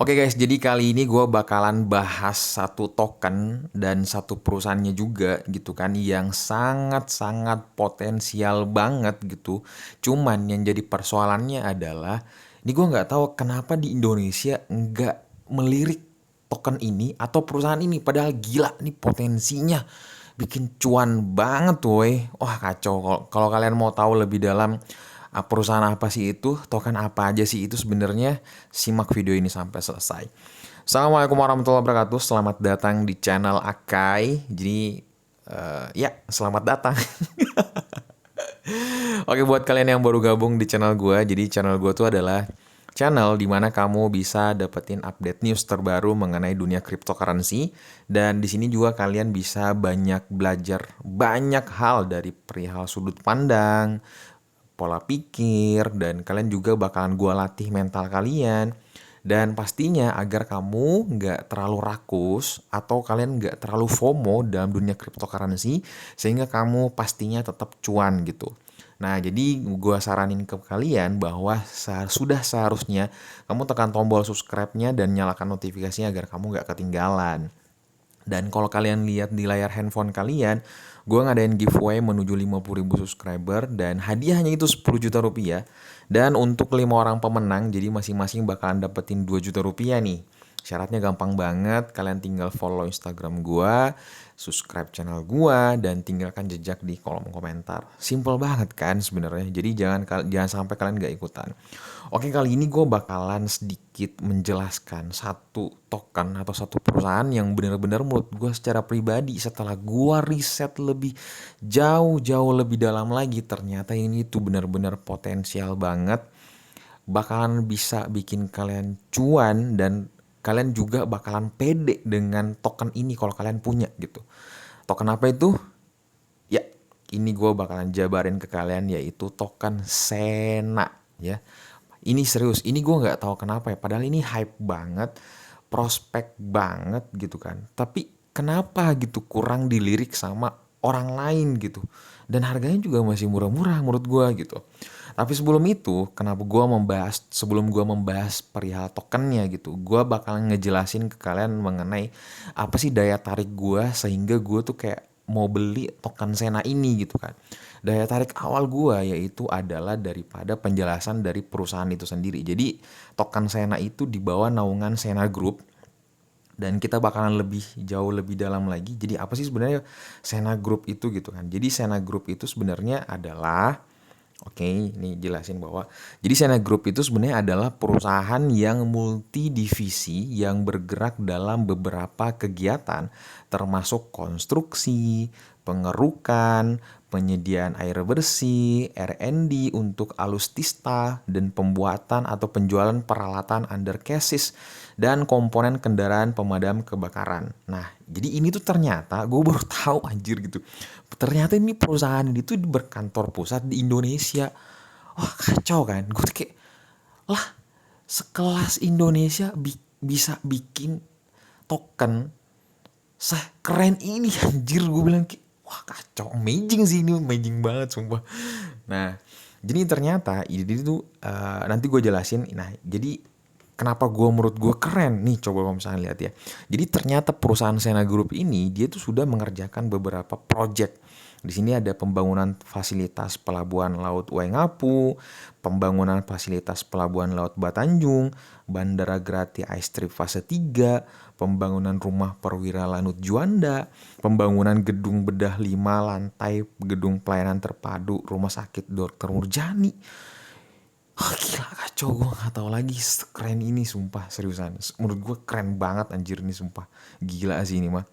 Oke guys, jadi kali ini gue bakalan bahas satu token dan satu perusahaannya juga gitu kan yang sangat-sangat potensial banget gitu. Cuman yang jadi persoalannya adalah ini gue nggak tahu kenapa di Indonesia nggak melirik token ini atau perusahaan ini. Padahal gila nih potensinya bikin cuan banget tuh weh. Wah kacau. Kalau kalian mau tahu lebih dalam perusahaan apa sih itu, token apa aja sih itu sebenarnya, simak video ini sampai selesai. Assalamualaikum warahmatullahi wabarakatuh. Selamat datang di channel Akai. Jadi ya, selamat datang. Oke, buat kalian yang baru gabung di channel gue, jadi channel gue tuh adalah channel dimana kamu bisa dapetin update news terbaru mengenai dunia cryptocurrency, dan di sini juga kalian bisa banyak belajar banyak hal dari perihal sudut pandang, pola pikir, dan kalian juga bakalan gua latih mental kalian. Dan pastinya agar kamu nggak terlalu rakus atau kalian nggak terlalu FOMO dalam dunia cryptocurrency, sehingga kamu pastinya tetap cuan gitu. Nah, jadi gua saranin ke kalian bahwa sudah seharusnya kamu tekan tombol subscribe-nya dan nyalakan notifikasinya agar kamu nggak ketinggalan. Dan kalau kalian lihat di layar handphone kalian, gue ngadain giveaway menuju 50.000 subscriber dan hadiahnya itu 10 juta rupiah. Dan untuk 5 orang pemenang, jadi masing-masing bakalan dapetin 2 juta rupiah nih. Syaratnya gampang banget, kalian tinggal follow Instagram gue, subscribe channel gua, dan tinggalkan jejak di kolom komentar. Simple banget kan sebenarnya. Jadi jangan sampai kalian gak ikutan. Oke, kali ini gue bakalan sedikit menjelaskan satu token atau satu perusahaan yang benar-benar menurut gue secara pribadi setelah gue riset lebih jauh-jauh lebih dalam lagi, ternyata ini tuh benar-benar potensial banget, bakalan bisa bikin kalian cuan, dan kalian juga bakalan pede dengan token ini kalau kalian punya gitu. Token apa itu? Ya, ini gue bakalan jabarin ke kalian, yaitu token Sena ya. Ini serius, ini gue nggak tahu kenapa ya. Padahal ini hype banget, prospek banget gitu kan. Tapi kenapa gitu kurang dilirik sama orang lain gitu. Dan harganya juga masih murah-murah menurut gue gitu. Tapi sebelum itu, sebelum gue membahas perihal tokennya gitu, gue bakal ngejelasin ke kalian mengenai apa sih daya tarik gue sehingga gue tuh kayak mau beli token Sena ini gitu kan. Daya tarik awal gue yaitu adalah daripada penjelasan dari perusahaan itu sendiri. Jadi token Sena itu di bawah naungan Sena Group, dan kita bakalan lebih jauh lebih dalam lagi. Jadi apa sih sebenarnya Sena Group itu gitu kan. Jadi Sena Group itu sebenarnya adalah, oke, ini jelasin bahwa jadi Sena Group itu sebenarnya adalah perusahaan yang multidivisi yang bergerak dalam beberapa kegiatan termasuk konstruksi, pengerukan, penyediaan air bersih, R&D untuk alustista, dan pembuatan atau penjualan peralatan undercarriage dan komponen kendaraan pemadam kebakaran. Nah, jadi ini tuh ternyata gue baru tahu anjir gitu. Ternyata ini perusahaan ini tuh berkantor pusat di Indonesia. Wah kacau kan. Gue tuh kayak, lah sekelas Indonesia bisa bikin token keren ini anjir. Gue bilang kayak, wah kacau, amazing sih ini, amazing banget sumpah. Nah, jadi ternyata ini tuh nanti gue jelasin. Nah, jadi kenapa menurut gue keren nih, coba kalau misalnya lihat ya. Jadi ternyata perusahaan Sena Group ini dia tuh sudah mengerjakan beberapa project. Di sini ada pembangunan fasilitas pelabuhan laut Waingapu, pembangunan fasilitas pelabuhan laut Batanjung, Bandara Grati Ice Trip fase 3, pembangunan rumah perwira Lanut Juanda, pembangunan gedung bedah 5 lantai gedung pelayanan terpadu Rumah Sakit Dr. Murjani. Oh, gila kacau, gue gak tahu lagi keren ini sumpah, seriusan. Menurut gue keren banget anjir ini sumpah. Gila sih ini mah.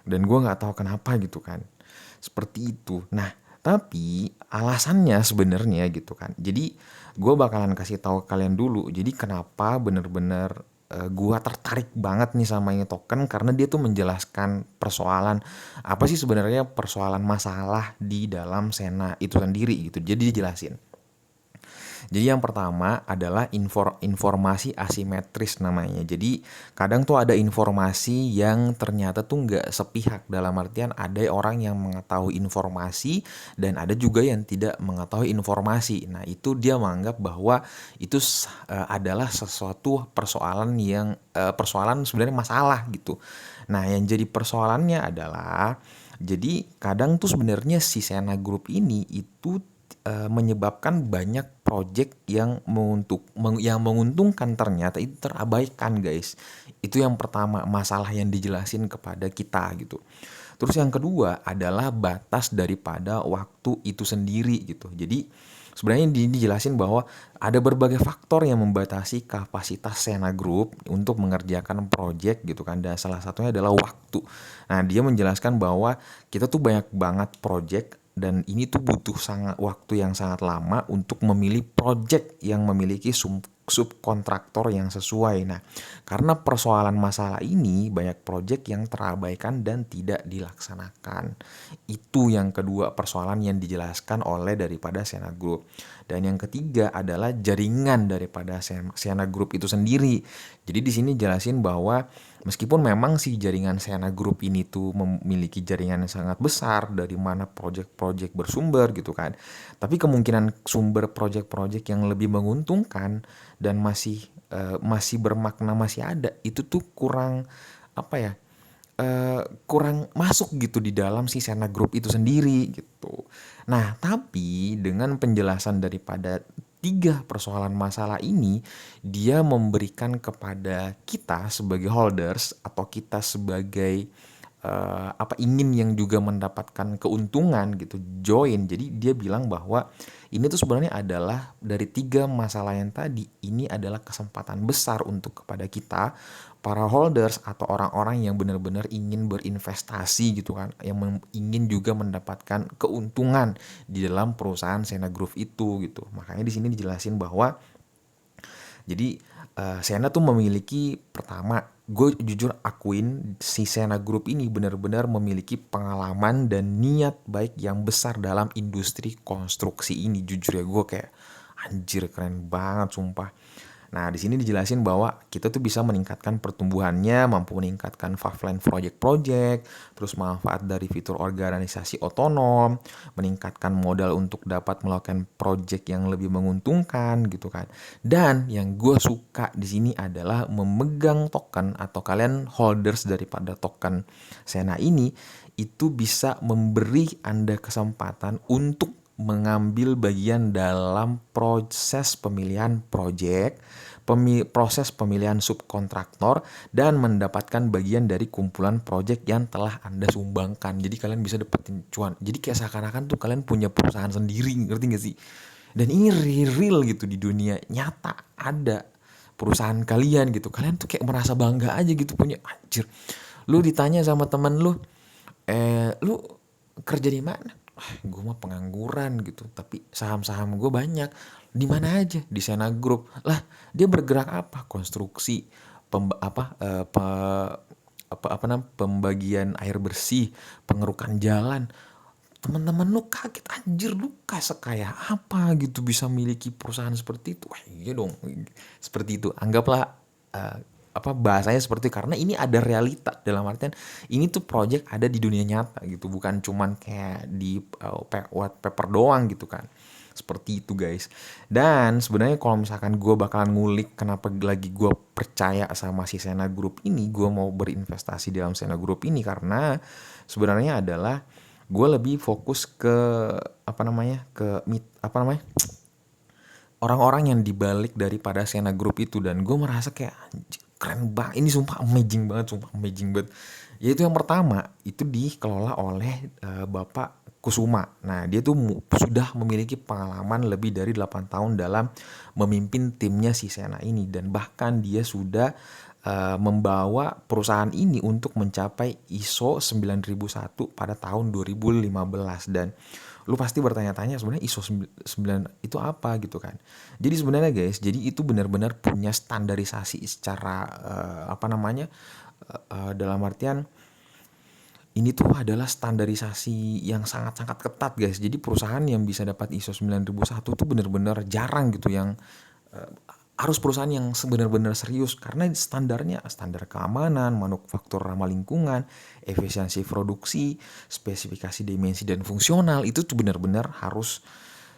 Dan gue gak tahu kenapa gitu kan. Seperti itu. Nah, tapi alasannya sebenarnya gitu kan. Jadi gue bakalan kasih tahu kalian dulu. Jadi kenapa bener-bener gue tertarik banget nih sama ini token, karena dia tuh menjelaskan persoalan apa sih sebenarnya persoalan masalah di dalam Sena itu sendiri gitu. Jadi dijelasin. Jadi yang pertama adalah informasi asimetris namanya. Jadi kadang tuh ada informasi yang ternyata tuh nggak sepihak, dalam artian ada orang yang mengetahui informasi dan ada juga yang tidak mengetahui informasi. Nah itu dia menganggap bahwa itu adalah sesuatu persoalan yang persoalan sebenarnya masalah gitu. Nah yang jadi persoalannya adalah jadi kadang tuh sebenarnya si Sena Group ini itu menyebabkan banyak project yang menguntungkan ternyata itu terabaikan guys. Itu yang pertama, masalah yang dijelasin kepada kita gitu. Terus yang kedua adalah batas daripada waktu itu sendiri gitu. Jadi sebenarnya dijelasin bahwa ada berbagai faktor yang membatasi kapasitas Sena Group untuk mengerjakan project gitu kan. Dan salah satunya adalah waktu. Nah, dia menjelaskan bahwa kita tuh banyak banget project dan ini tuh butuh waktu yang sangat lama untuk memilih project yang memiliki subkontraktor yang sesuai. Nah, karena persoalan masalah ini banyak project yang terabaikan dan tidak dilaksanakan. Itu yang kedua persoalan yang dijelaskan oleh daripada Sena Group. Dan yang ketiga adalah jaringan daripada Sena Group itu sendiri. Jadi di sini jelasin bahwa meskipun memang si jaringan Sena Group ini tuh memiliki jaringan yang sangat besar dari mana project-project bersumber gitu kan. Tapi kemungkinan sumber project-project yang lebih menguntungkan dan masih bermakna masih ada itu tuh kurang apa ya? Kurang masuk gitu di dalam si Sena Group itu sendiri gitu. Nah, tapi dengan penjelasan daripada tiga persoalan masalah ini, dia memberikan kepada kita sebagai holders atau kita sebagai ingin yang juga mendapatkan keuntungan gitu join. Jadi dia bilang bahwa ini tuh sebenarnya adalah dari tiga masalah yang tadi, ini adalah kesempatan besar untuk kepada kita para holders atau orang-orang yang benar-benar ingin berinvestasi gitu kan, yang ingin juga mendapatkan keuntungan di dalam perusahaan Sena Group itu gitu. Makanya di sini dijelasin bahwa jadi Sena tuh memiliki, pertama gue jujur akuin si Sena Group ini benar-benar memiliki pengalaman dan niat baik yang besar dalam industri konstruksi ini. Jujur ya gue kayak anjir keren banget sumpah. Nah, di sini dijelasin bahwa kita tuh bisa meningkatkan pertumbuhannya, mampu meningkatkan pipeline project-project, terus manfaat dari fitur organisasi otonom, meningkatkan modal untuk dapat melakukan project yang lebih menguntungkan gitu kan. Dan yang gue suka di sini adalah memegang token atau kalian holders daripada token Sena ini itu bisa memberi Anda kesempatan untuk mengambil bagian dalam proses pemilihan project, proses pemilihan subkontraktor, dan mendapatkan bagian dari kumpulan project yang telah Anda sumbangkan. Jadi kalian bisa dapetin cuan. Jadi kayak seakan-akan tuh kalian punya perusahaan sendiri, ngerti gak sih? Dan ini real gitu di dunia nyata ada perusahaan kalian gitu. Kalian tuh kayak merasa bangga aja gitu punya anjir. Lu ditanya sama temen lu, lu kerja di mana? Gue mah pengangguran gitu, tapi saham-saham gue banyak. Di mana aja? Di Sena Group. Lah, dia bergerak apa? Konstruksi, pembagian air bersih, pengerukan jalan. Teman-teman lu kaget anjir, lu kayak sekaya apa gitu bisa miliki perusahaan seperti itu. Wah, iya dong. Seperti itu. Anggaplah bahasanya seperti itu, karena ini ada realita, dalam artian ini tuh project ada di dunia nyata gitu, bukan cuman kayak di white paper doang gitu kan. Seperti itu guys. Dan sebenarnya kalau misalkan gue bakalan ngulik kenapa lagi gue percaya sama si Sena Group ini, gue mau berinvestasi dalam Sena Group ini karena sebenarnya adalah gue lebih fokus ke orang-orang yang dibalik daripada Sena Group itu. Dan gue merasa kayak anjir, keren banget ini, sumpah amazing banget. Yaitu yang pertama itu dikelola oleh Bapak Kusuma. Nah dia tuh sudah memiliki pengalaman lebih dari 8 tahun dalam memimpin timnya si Sena ini, dan bahkan dia sudah membawa perusahaan ini untuk mencapai ISO 9001 pada tahun 2015. Dan lu pasti bertanya-tanya sebenarnya ISO 9 itu apa gitu kan. Jadi sebenarnya guys, jadi itu benar-benar punya standarisasi secara dalam artian ini tuh adalah standarisasi yang sangat-sangat ketat guys. Jadi perusahaan yang bisa dapat ISO 9001 tuh bener-bener jarang gitu, yang harus perusahaan yang benar-benar serius karena standarnya standar keamanan, manufaktur ramah lingkungan, efisiensi produksi, spesifikasi dimensi dan fungsional itu tuh benar-benar harus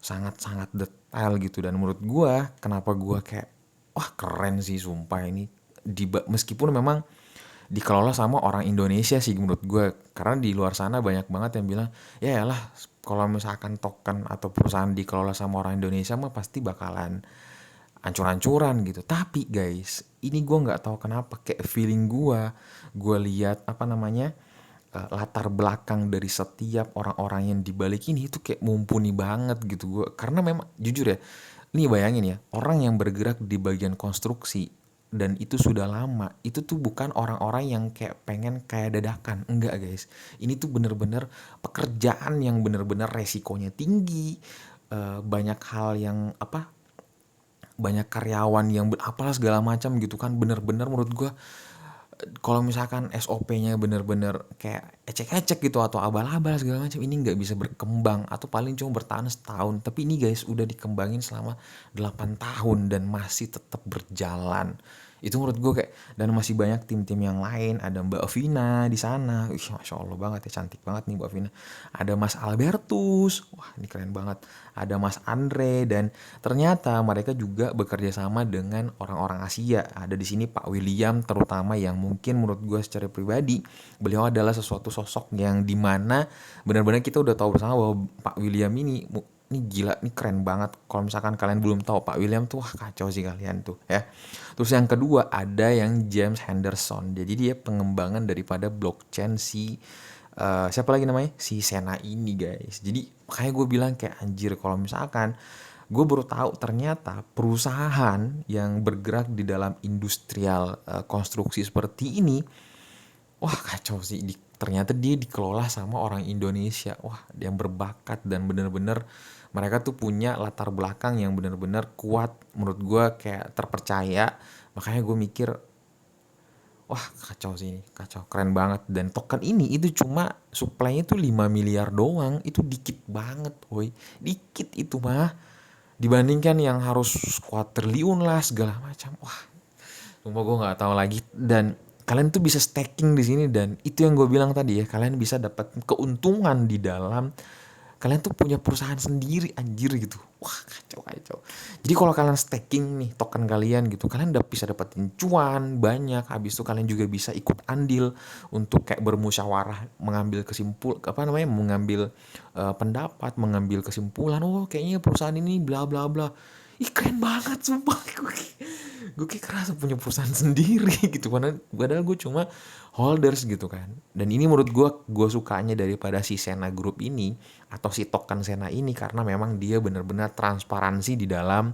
sangat-sangat detail gitu. Dan menurut gua kenapa gua kayak wah keren sih sumpah ini, meskipun memang dikelola sama orang Indonesia sih menurut gue, karena di luar sana banyak banget yang bilang ya lah kalau misalkan token atau perusahaan dikelola sama orang Indonesia mah pasti bakalan ancur-ancuran gitu. Tapi guys, ini gue nggak tahu kenapa kayak feeling gue lihat apa namanya, latar belakang dari setiap orang-orang yang dibalik ini itu kayak mumpuni banget gitu. Gue karena memang jujur ya, ini bayangin ya, orang yang bergerak di bagian konstruksi dan itu sudah lama, itu tuh bukan orang-orang yang kayak pengen kayak dadakan, enggak guys. Ini tuh bener-bener pekerjaan yang bener-bener resikonya tinggi, banyak hal yang apa, banyak karyawan yang apalah segala macam gitu kan. Bener-bener menurut gua kalau misalkan SOP-nya bener-bener kayak ecek-ecek gitu atau abal-abal segala macam, ini nggak bisa berkembang atau paling cuma bertahan setahun. Tapi ini guys udah dikembangin selama 8 tahun dan masih tetap berjalan. Itu menurut gue kayak, dan masih banyak tim-tim yang lain, ada Mbak Vina di sana. Wih, Masya Allah banget ya, cantik banget nih Mbak Vina. Ada Mas Albertus, wah ini keren banget. Ada Mas Andre, dan ternyata mereka juga bekerja sama dengan orang-orang Asia. Ada di sini Pak William terutama, yang mungkin menurut gue secara pribadi beliau adalah sesuatu sosok yang dimana benar-benar kita udah tahu bersama bahwa Pak William ini gila, ini keren banget. Kalau misalkan kalian belum tahu Pak William tuh, wah kacau sih kalian tuh ya. Terus yang kedua ada yang James Henderson. Jadi dia pengembangan daripada blockchain si siapa lagi namanya? Si Sena ini guys. Jadi makanya gue bilang kayak anjir, kalau misalkan gue baru tahu ternyata perusahaan yang bergerak di dalam industrial konstruksi seperti ini, wah kacau sih. Ternyata dia dikelola sama orang Indonesia. Wah, yang berbakat dan bener-bener mereka tuh punya latar belakang yang bener-bener kuat. Menurut gue kayak terpercaya. Makanya gue mikir, wah kacau sih ini, kacau, keren banget. Dan token ini itu cuma supply-nya tuh 5 miliar doang. Itu dikit banget, woi. Dikit itu mah. Dibandingkan yang harus kuadriliun lah segala macam. Wah, sumpah gue nggak tahu lagi. Dan kalian tuh bisa staking di sini, dan itu yang gue bilang tadi ya, kalian bisa dapat keuntungan di dalam kalian tuh punya perusahaan sendiri anjir gitu. Wah kacau kacau. Jadi kalau kalian staking nih token kalian gitu, kalian udah bisa dapetin cuan banyak. Habis itu kalian juga bisa ikut andil untuk kayak bermusyawarah, mengambil apa namanya, mengambil pendapat, mengambil kesimpulan. Oh kayaknya perusahaan ini bla bla bla. Ih keren banget sumpah. Gue kayak kerasa punya perusahaan sendiri gitu, padahal gue cuma holders gitu kan. Dan ini menurut gue sukanya daripada si Sena Group ini atau si token Sena ini, karena memang dia benar-benar transparansi di dalam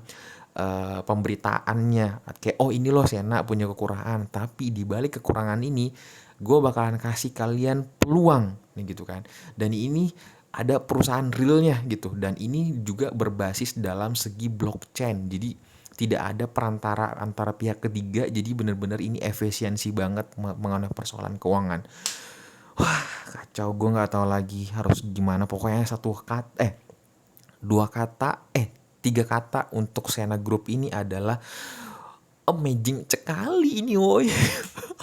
pemberitaannya. Kayak oh ini loh Sena punya kekurangan, tapi di balik kekurangan ini gue bakalan kasih kalian peluang nih gitu kan. Dan ini ada perusahaan realnya gitu, dan ini juga berbasis dalam segi blockchain. Jadi tidak ada perantara antara pihak ketiga, jadi benar-benar ini efisiensi banget mengenai persoalan keuangan. Wah kacau, gue nggak tahu lagi harus gimana. Pokoknya tiga kata untuk Sena Group ini adalah amazing sekali ini woi.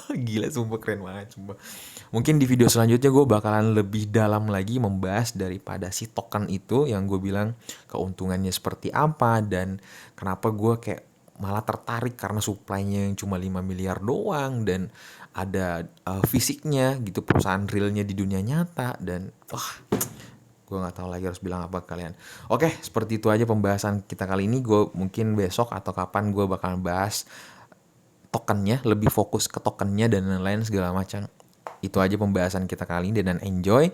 Gila sumpah, keren banget sumpah. Mungkin di video selanjutnya gue bakalan lebih dalam lagi membahas daripada si token itu, yang gue bilang keuntungannya seperti apa dan kenapa gue kayak malah tertarik karena supply-nya yang cuma 5 miliar doang, dan ada fisiknya gitu, perusahaan realnya di dunia nyata. Dan wah gue nggak tahu lagi harus bilang apa kalian. Oke, seperti itu aja pembahasan kita kali ini. Gue mungkin besok atau kapan gue bakalan bahas tokennya, lebih fokus ke tokennya dan lain-lain segala macam. Itu aja pembahasan kita kali ini, dan enjoy.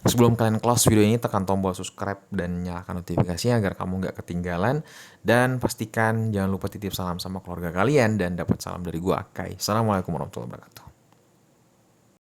Sebelum kalian close video ini, tekan tombol subscribe dan nyalakan notifikasinya agar kamu nggak ketinggalan. Dan pastikan jangan lupa titip salam sama keluarga kalian, dan dapat salam dari gue Akai. Assalamualaikum warahmatullahi wabarakatuh.